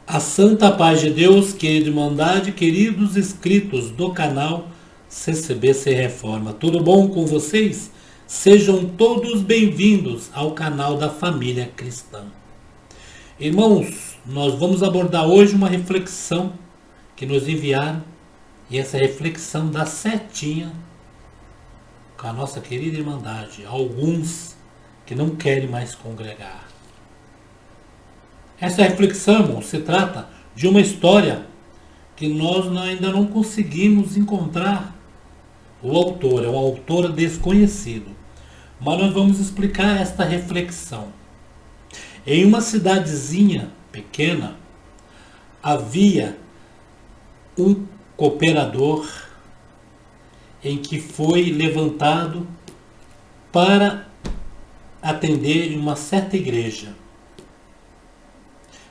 A santa paz de Deus, querida Irmandade, queridos inscritos do canal CCBC Reforma. Tudo bom com vocês? Sejam todos bem-vindos ao canal da família cristã. Irmãos, nós vamos abordar hoje uma reflexão que nos enviaram, e essa reflexão dá certinha com a nossa querida Irmandade, alguns que não querem mais congregar. Essa reflexão, irmão, se trata de uma história que nós ainda não conseguimos encontrar o autor, é um autor desconhecido. Mas nós vamos explicar esta reflexão. Em uma cidadezinha pequena, havia um cooperador em que foi levantado para atender em uma certa igreja.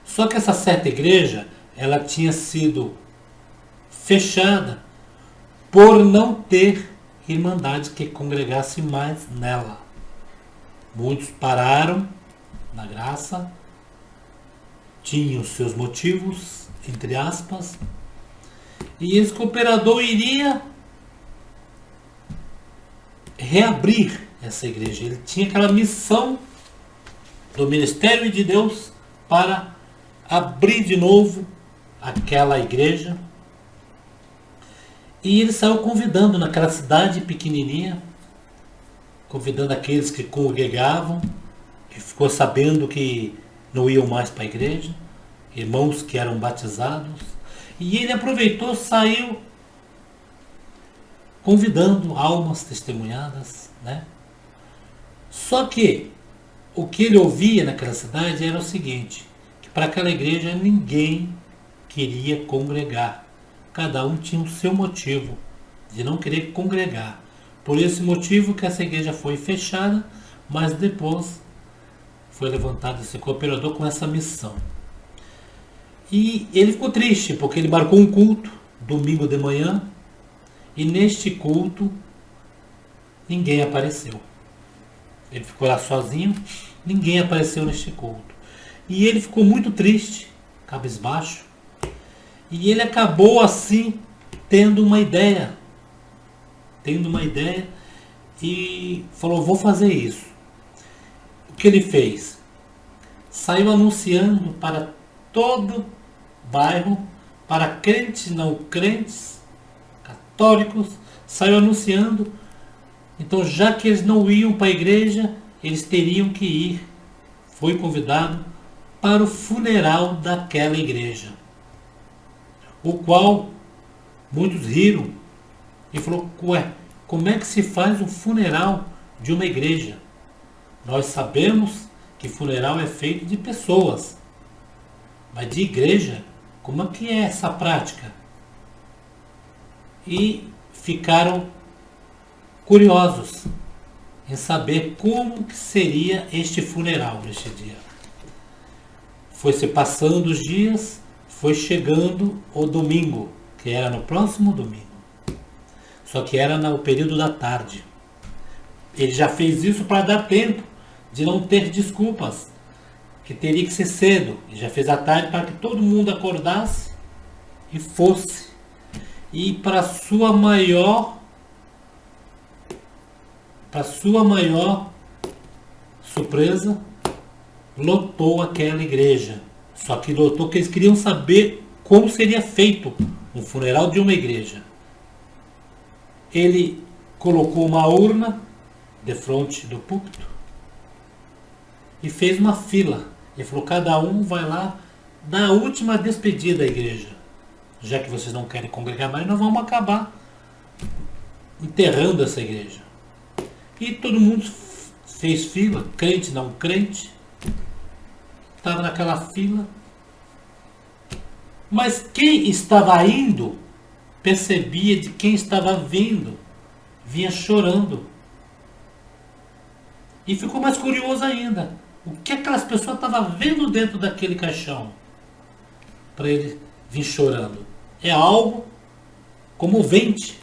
Só que essa certa igreja, ela tinha sido fechada por não ter irmandade que congregasse mais nela. Muitos pararam na graça, tinham seus motivos, entre aspas, e esse cooperador iria reabrir essa igreja. Ele tinha aquela missão do ministério de Deus para abrir de novo aquela igreja. E ele saiu convidando naquela cidade pequenininha, convidando aqueles que congregavam, que ficou sabendo que não iam mais para a igreja, irmãos que eram batizados. E ele aproveitou, saiu convidando almas testemunhadas, né? Só que o que ele ouvia naquela cidade era o seguinte: para aquela igreja ninguém queria congregar. Cada um tinha o seu motivo de não querer congregar. Por esse motivo que essa igreja foi fechada, mas depois foi levantado esse cooperador com essa missão. E ele ficou triste, porque ele marcou um culto, domingo de manhã, e neste culto ninguém apareceu. Ele ficou lá sozinho, ninguém apareceu neste culto. E ele ficou muito triste, cabisbaixo. E ele acabou assim tendo uma ideia. E falou: vou fazer isso. O que ele fez? Saiu anunciando para todo bairro, para crentes, não crentes, católicos. Saiu anunciando. Então, já que eles não iam para a igreja, eles teriam que ir. Foi convidado para o funeral daquela igreja, o qual muitos riram e falou: ué, como é que se faz um funeral de uma igreja? Nós sabemos que funeral é feito de pessoas, mas de igreja, como é que é essa prática? E ficaram curiosos em saber como que seria este funeral neste dia. Foi se passando os dias, foi chegando o domingo, que era no próximo domingo. Só que era no período da tarde. Ele já fez isso para dar tempo de não ter desculpas, que teria que ser cedo. Ele já fez à tarde para que todo mundo acordasse e fosse. E para sua maior surpresa, lotou aquela igreja. Só que lotou porque eles queriam saber como seria feito um funeral de uma igreja. Ele colocou uma urna de frente do púlpito e fez uma fila. Ele falou: cada um vai lá dar a última despedida à igreja. Já que vocês não querem congregar mais, nós vamos acabar enterrando essa igreja. E todo mundo fez fila, crente, não crente. Estava naquela fila. Mas quem estava indo percebia de quem estava vindo. Vinha chorando. E ficou mais curioso ainda. O que aquelas pessoas estavam vendo dentro daquele caixão? Para ele vir chorando. É algo comovente.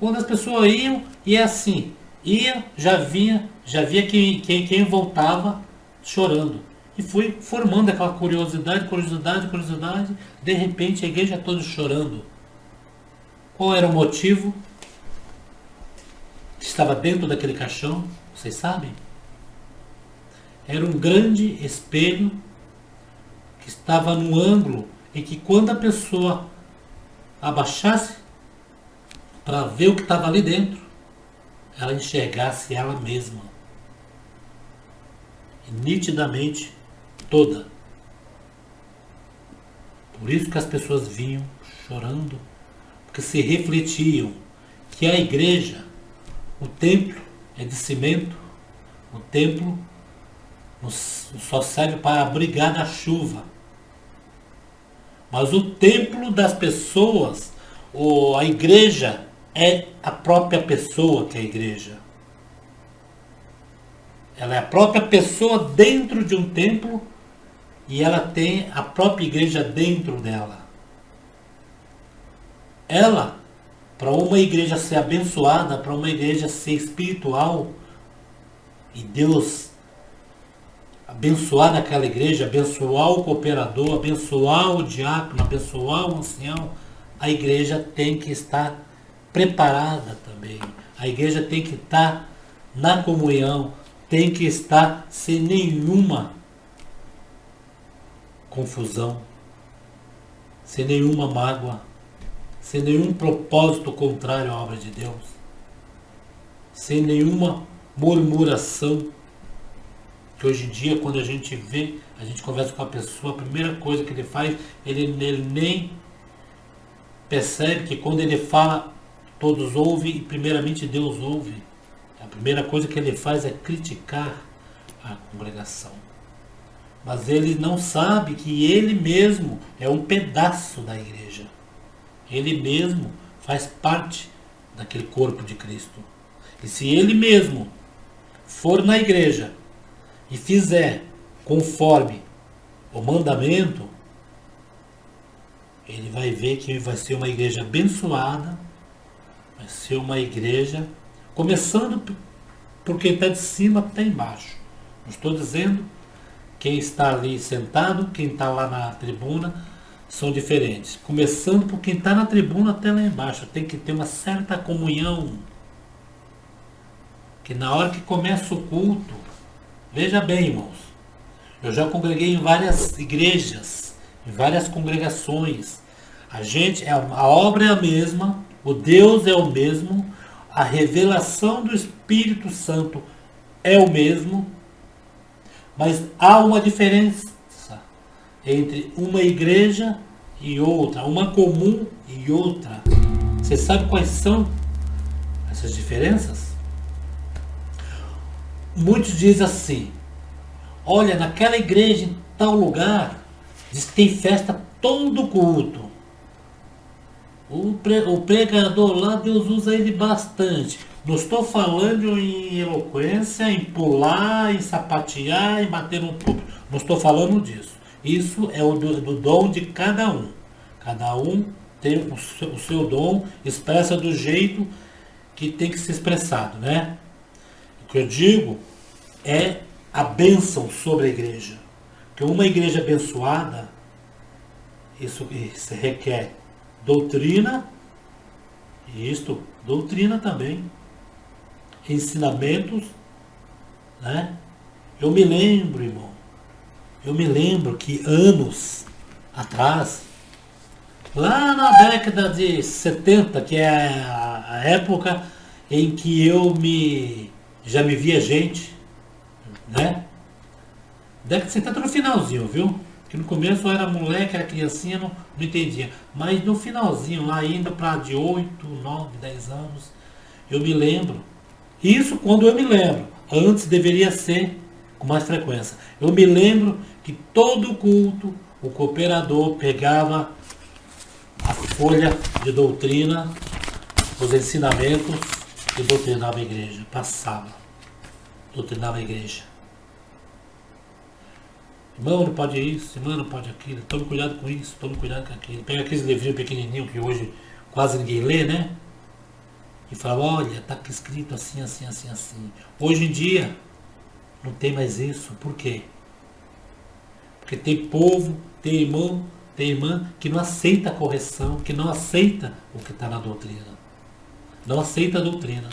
Quando as pessoas iam, e é assim. Ia, já via quem voltava chorando. E foi formando aquela curiosidade, de repente a igreja toda chorando. Qual era o motivo? Estava dentro daquele caixão, vocês sabem? Era um grande espelho que estava no ângulo em que quando a pessoa abaixasse para ver o que estava ali dentro, ela enxergasse ela mesma. E nitidamente toda. Por isso que as pessoas vinham chorando, porque se refletiam que a igreja, o templo é de cimento, o templo só serve para abrigar da chuva. Mas o templo das pessoas, ou a igreja, é a própria pessoa que é a igreja. Ela é a própria pessoa dentro de um templo e ela tem a própria igreja dentro dela. Ela, para uma igreja ser abençoada, para uma igreja ser espiritual, e Deus abençoar naquela igreja, abençoar o cooperador, abençoar o diácono, abençoar o ancião, a igreja tem que estar preparada também. A igreja tem que estar na comunhão, tem que estar sem nenhuma confusão, sem nenhuma mágoa, sem nenhum propósito contrário à obra de Deus, sem nenhuma murmuração. Que hoje em dia, quando a gente vê, a gente conversa com a pessoa, a primeira coisa que ele faz, ele nem percebe que quando ele fala, todos ouvem e primeiramente Deus ouve. A primeira coisa que ele faz é criticar a congregação. Mas ele não sabe que ele mesmo é um pedaço da igreja. Ele mesmo faz parte daquele corpo de Cristo. E se ele mesmo for na igreja e fizer conforme o mandamento, ele vai ver que vai ser uma igreja abençoada, vai ser uma igreja, começando por quem está de cima até embaixo. Não estou dizendo quem está ali sentado, quem está lá na tribuna, são diferentes. Começando por quem está na tribuna até lá embaixo. Tem que ter uma certa comunhão. Que na hora que começa o culto, veja bem, irmãos, eu já congreguei em várias igrejas, em várias congregações. A obra é a mesma, o Deus é o mesmo, a revelação do Espírito Santo é o mesmo, mas há uma diferença entre uma igreja e outra, uma comum e outra. Você sabe quais são essas diferenças? Muitos dizem assim: olha, naquela igreja em tal lugar, diz que tem festa todo culto. O pregador lá, Deus usa ele bastante. Não estou falando em eloquência, em pular, em sapatear, em bater no púlpito. Não estou falando disso. Isso é do dom de cada um. Cada um tem o seu dom, expressa do jeito que tem que ser expressado, né? O que eu digo é a bênção sobre a igreja. Porque uma igreja abençoada, isso requer doutrina, e isto, doutrina também, ensinamentos, né? Eu me lembro, irmão, que anos atrás, lá na década de 70, que é a época em que já me via gente, né? Década de 70 no finalzinho, viu? Que no começo eu era moleque, era criancinha, não entendia. Mas no finalzinho, lá ainda para de 8, 9, 10 anos, eu me lembro. Isso quando eu me lembro. Antes deveria ser com mais frequência. Eu me lembro que todo culto, o cooperador pegava a folha de doutrina, os ensinamentos e doutrinava a igreja. Passava. Doutrinava a igreja. Irmão, não pode isso, irmão, não pode aquilo. Tome cuidado com isso, tome cuidado com aquilo. Pega aqueles livrinhos pequenininhos que hoje quase ninguém lê, né? E fala, olha, está aqui escrito assim, assim, assim, assim. Hoje em dia, não tem mais isso. Por quê? Porque tem povo, tem irmão, tem irmã que não aceita a correção, que não aceita o que está na doutrina. Não aceita a doutrina.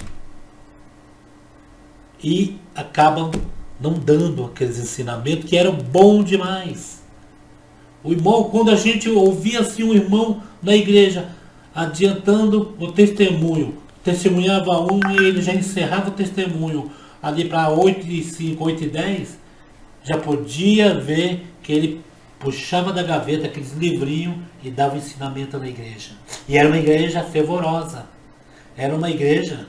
E acabam não dando aqueles ensinamentos que eram bons demais. O irmão, quando a gente ouvia assim um irmão na igreja adiantando o testemunho, testemunhava um e ele já encerrava o testemunho ali para 8h05, 8h10, já podia ver que ele puxava da gaveta aqueles livrinhos e dava ensinamento na igreja. E era uma igreja fervorosa. Era uma igreja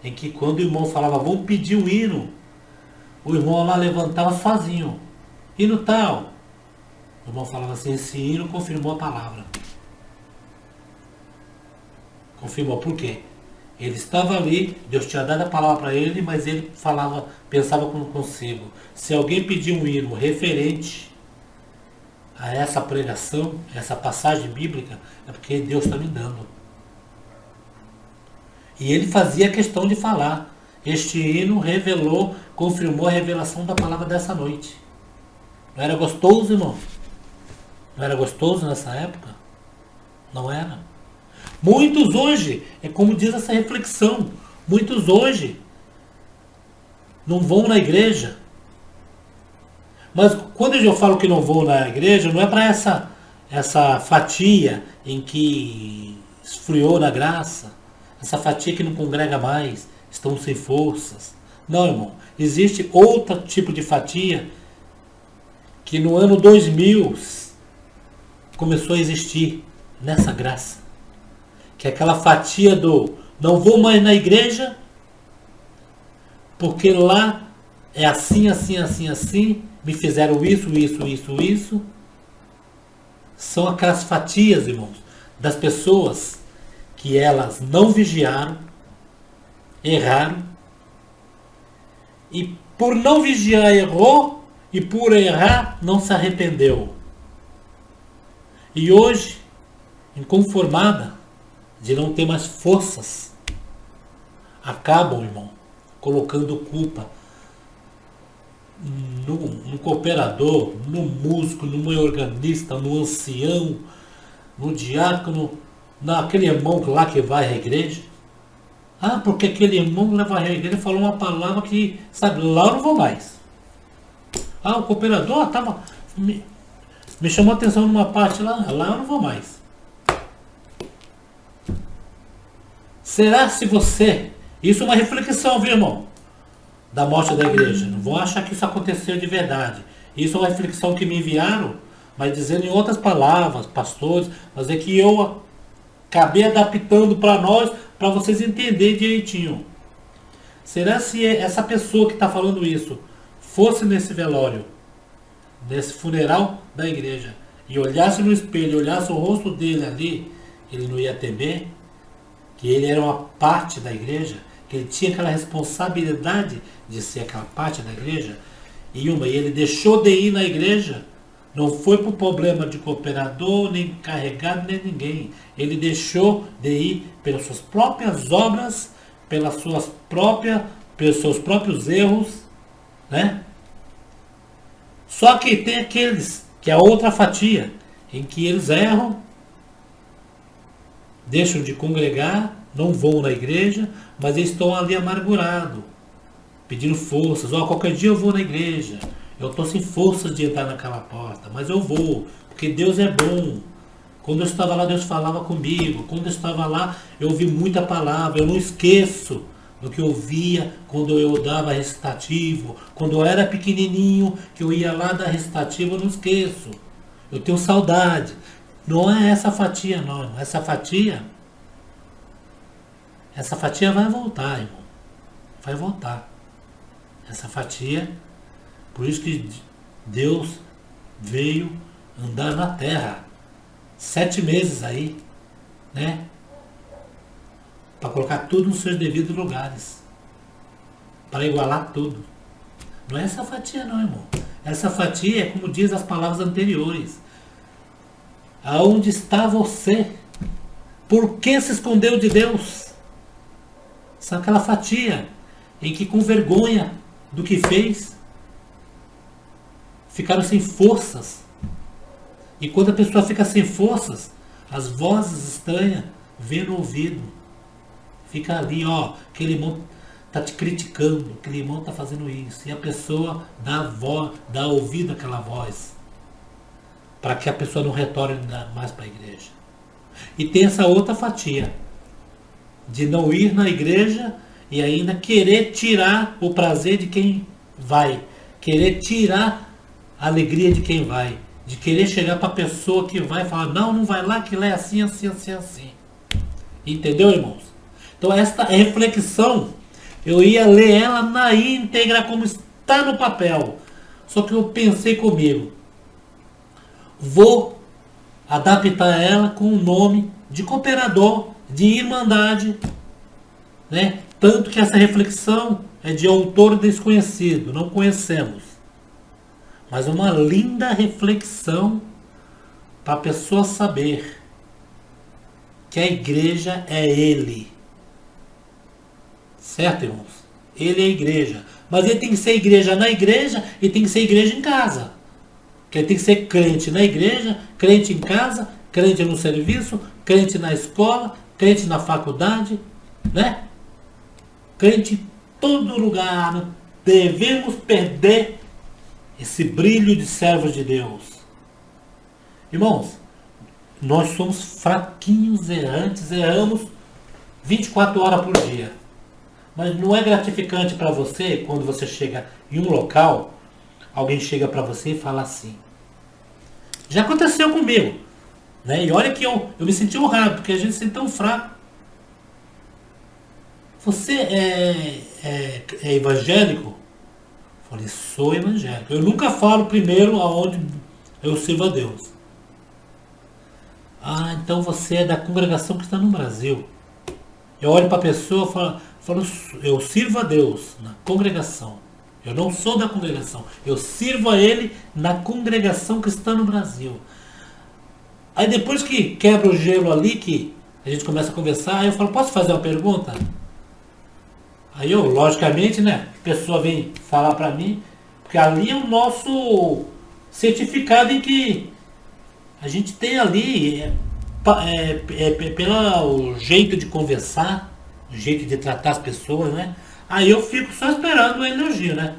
em que quando o irmão falava, vamos pedir um hino, o irmão lá levantava sozinho. Hino tal. O irmão falava assim, esse hino confirmou a palavra. Confirmou. Por quê? Ele estava ali, Deus tinha dado a palavra para ele, mas ele falava, pensava consigo. Se alguém pedir um hino referente a essa pregação, essa passagem bíblica, é porque Deus está me dando. E ele fazia questão de falar. Este hino revelou, confirmou a revelação da palavra dessa noite. Não era gostoso, irmão? Não era gostoso nessa época? Não era. Muitos hoje, é como diz essa reflexão, muitos hoje não vão na igreja. Mas quando eu falo que não vou na igreja, não é para essa fatia em que esfriou na graça, essa fatia que não congrega mais, estão sem forças. Não, irmão. Existe outro tipo de fatia que no ano 2000 começou a existir nessa graça. Que é aquela fatia do não vou mais na igreja porque lá é assim, assim, assim, assim, me fizeram isso, isso, isso, isso. São aquelas fatias, irmãos, das pessoas que elas não vigiaram, erraram, e por não vigiar errou, e por errar não se arrependeu. E hoje, inconformada de não ter mais forças, acabam, irmão, colocando culpa no cooperador, no músico, no organista, no ancião, no diácono, naquele irmão lá que vai à igreja. Ah, porque aquele irmão leva à igreja falou uma palavra que, sabe, lá eu não vou mais. Ah, o cooperador tava, me chamou a atenção numa parte lá eu não vou mais. Será se você... Isso é uma reflexão, viu, irmão? Da morte da igreja. Não vão achar que isso aconteceu de verdade. Isso é uma reflexão que me enviaram, mas dizendo em outras palavras, pastores, mas é que eu acabei adaptando para nós, para vocês entenderem direitinho. Será se essa pessoa que está falando isso fosse nesse velório, nesse funeral da igreja, e olhasse no espelho, olhasse o rosto dele ali, ele não ia temer? Que ele era uma parte da igreja, que ele tinha aquela responsabilidade de ser aquela parte da igreja, e ele deixou de ir na igreja, não foi por problema de cooperador, nem encarregado, nem ninguém. Ele deixou de ir pelas suas próprias obras, pelos seus próprios erros, né? Só que tem aqueles, que é a outra fatia, em que eles erram, deixam de congregar, não vão na igreja, mas eles estão ali amargurados, pedindo forças. Qualquer dia eu vou na igreja, eu estou sem forças de entrar naquela porta, mas eu vou, porque Deus é bom. Quando eu estava lá, Deus falava comigo. Quando eu estava lá, eu ouvi muita palavra. Eu não esqueço do que eu ouvia quando eu dava recitativo. Quando eu era pequenininho, que eu ia lá dar recitativo, eu não esqueço. Eu tenho saudade. Não é essa fatia, não. Essa fatia vai voltar, irmão. Vai voltar. Essa fatia, por isso que Deus veio andar na terra 7 meses aí, né? Para colocar tudo nos seus devidos lugares. Para igualar tudo. Não é essa fatia, não, irmão. Essa fatia é como diz as palavras anteriores. Aonde está você? Por que se escondeu de Deus? São aquela fatia em que com vergonha do que fez, ficaram sem forças. E quando a pessoa fica sem forças, as vozes estranhas vêm no ouvido. Fica ali, ó, aquele irmão tá te criticando, aquele irmão tá fazendo isso. E a pessoa dá ouvido àquela voz, para que a pessoa não retorne mais para a igreja. E tem essa outra fatia, de não ir na igreja e ainda querer tirar o prazer de quem vai, querer tirar a alegria de quem vai, de querer chegar para a pessoa que vai e falar, não, não vai lá, que lá é assim, assim, assim, assim. Entendeu, irmãos? Então esta reflexão, eu ia ler ela na íntegra como está no papel. Só que eu pensei comigo, vou adaptar ela com o nome de cooperador, de irmandade, né? Tanto que essa reflexão é de autor desconhecido, não conhecemos. Mas uma linda reflexão para a pessoa saber que a igreja é ele. Certo, irmãos? Ele é a igreja. Mas ele tem que ser igreja na igreja e tem que ser igreja em casa. Que ele tem que ser crente na igreja, crente em casa, crente no serviço, crente na escola, crente na faculdade, né? Crente em todo lugar. Não devemos perder esse brilho de servos de Deus. Irmãos, nós somos fraquinhos, errantes, erramos 24 horas por dia. Mas não é gratificante para você quando você chega em um local, alguém chega para você e fala assim. Já aconteceu comigo, né? E olha que eu me senti honrado, porque a gente se sente tão fraco. Você é evangélico? Eu falei, sou evangélico. Eu nunca falo primeiro aonde eu sirvo a Deus. Ah, então você é da congregação que está no Brasil. Eu olho para a pessoa e falo, eu sirvo a Deus na congregação. Eu não sou da congregação. Eu sirvo a Ele na congregação que está no Brasil. Aí depois que quebra o gelo ali, que a gente começa a conversar, aí eu falo, posso fazer uma pergunta? Aí eu, logicamente, né, a pessoa vem falar para mim, porque ali é o nosso certificado em que a gente tem ali, pelo jeito de conversar, o jeito de tratar as pessoas, né? Aí eu fico só esperando o elogio, né?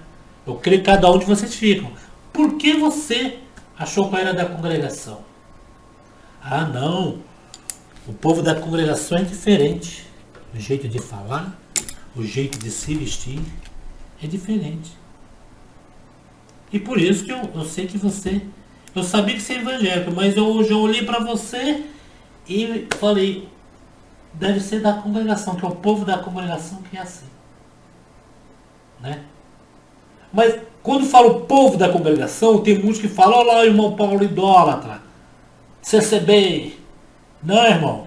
Eu creio que cada um de vocês ficam. Por que você achou que eu era da congregação? Ah, não. O povo da congregação é diferente. O jeito de falar, o jeito de se vestir é diferente. E por isso que eu sei que você... Eu sabia que você é evangélico, mas eu já olhei para você e falei, deve ser da congregação, que é o povo da congregação que é assim. Né? Mas quando falo povo da congregação, tem muitos que falam, olha lá o irmão Paulo idólatra, CCB. Não, irmão.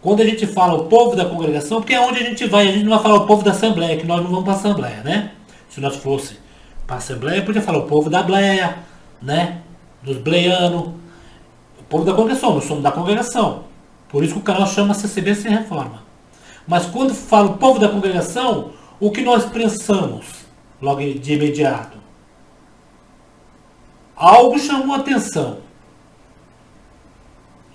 Quando a gente fala o povo da congregação, porque é onde a gente não vai falar o povo da assembleia, que nós não vamos para a assembleia, né? Se nós fosse para a assembleia, podia falar o povo da bleia, né? Dos bleianos. O povo da congregação, nós somos da congregação. Por isso que o canal chama CCB Sem Reforma. Mas quando falo o povo da congregação, o que nós pensamos logo de imediato? Algo chamou a atenção.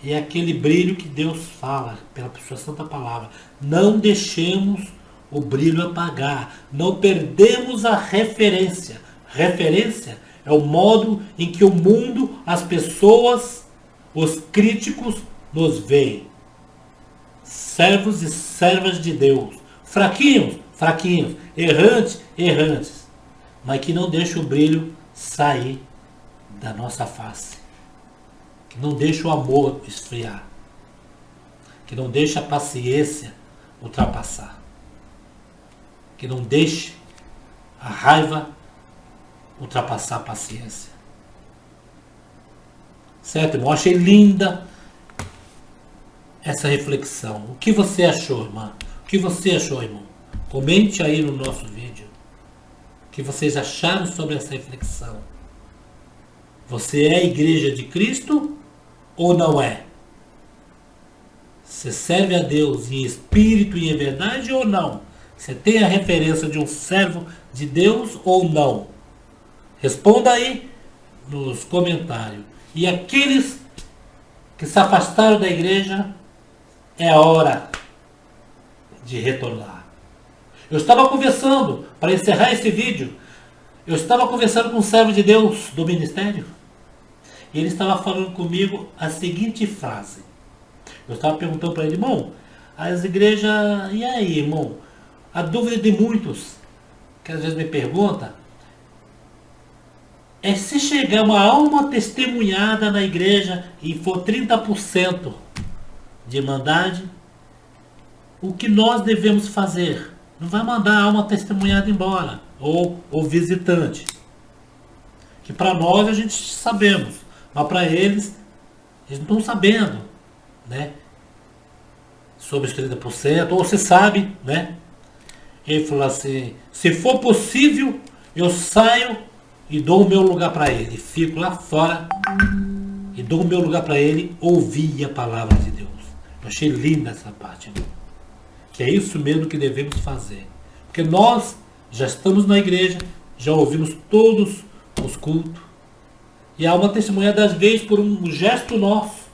E é aquele brilho que Deus fala pela sua santa palavra. Não deixemos o brilho apagar. Não perdemos a referência. Referência é o modo em que o mundo, as pessoas, os críticos nos veem. Servos e servas de Deus. Fraquinhos, fraquinhos. Errantes, errantes. Mas que não deixe o brilho sair da nossa face. Que não deixe o amor esfriar. Que não deixe a paciência ultrapassar. Que não deixe a raiva ultrapassar a paciência. Certo, irmão? Achei linda essa reflexão. O que você achou, irmã? O que você achou, irmão? Comente aí no nosso vídeo. O que vocês acharam sobre essa reflexão? Você é a igreja de Cristo ou não é? Você serve a Deus em espírito e em verdade ou não? Você tem a referência de um servo de Deus ou não? Responda aí nos comentários. E aqueles que se afastaram da igreja, é hora de retornar. Eu estava conversando, para encerrar esse vídeo, eu estava conversando com um servo de Deus do ministério. E ele estava falando comigo a seguinte frase. Eu estava perguntando para ele, irmão, as igrejas, e aí, irmão? A dúvida de muitos, que às vezes me pergunta, é se chegar uma alma testemunhada na igreja e for 30% de irmandade, o que nós devemos fazer? Não vai mandar a alma testemunhada embora, ou visitante. Que para nós a gente sabemos, mas para eles não estão sabendo, né? Sobre os 30%, ou se sabe, né? Ele falou assim, se for possível, eu saio e dou o meu lugar para ele. Fico lá fora e dou o meu lugar para ele ouvir a palavra de Deus. Eu achei linda essa parte, irmão. Que é isso mesmo que devemos fazer. Porque nós já estamos na igreja, já ouvimos todos os cultos. E há uma testemunha das vezes por um gesto nosso.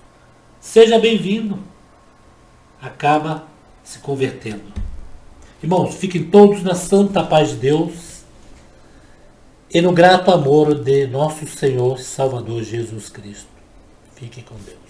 Seja bem-vindo. Acaba se convertendo. Irmãos, fiquem todos na santa paz de Deus e no grato amor de nosso Senhor e Salvador Jesus Cristo. Fiquem com Deus.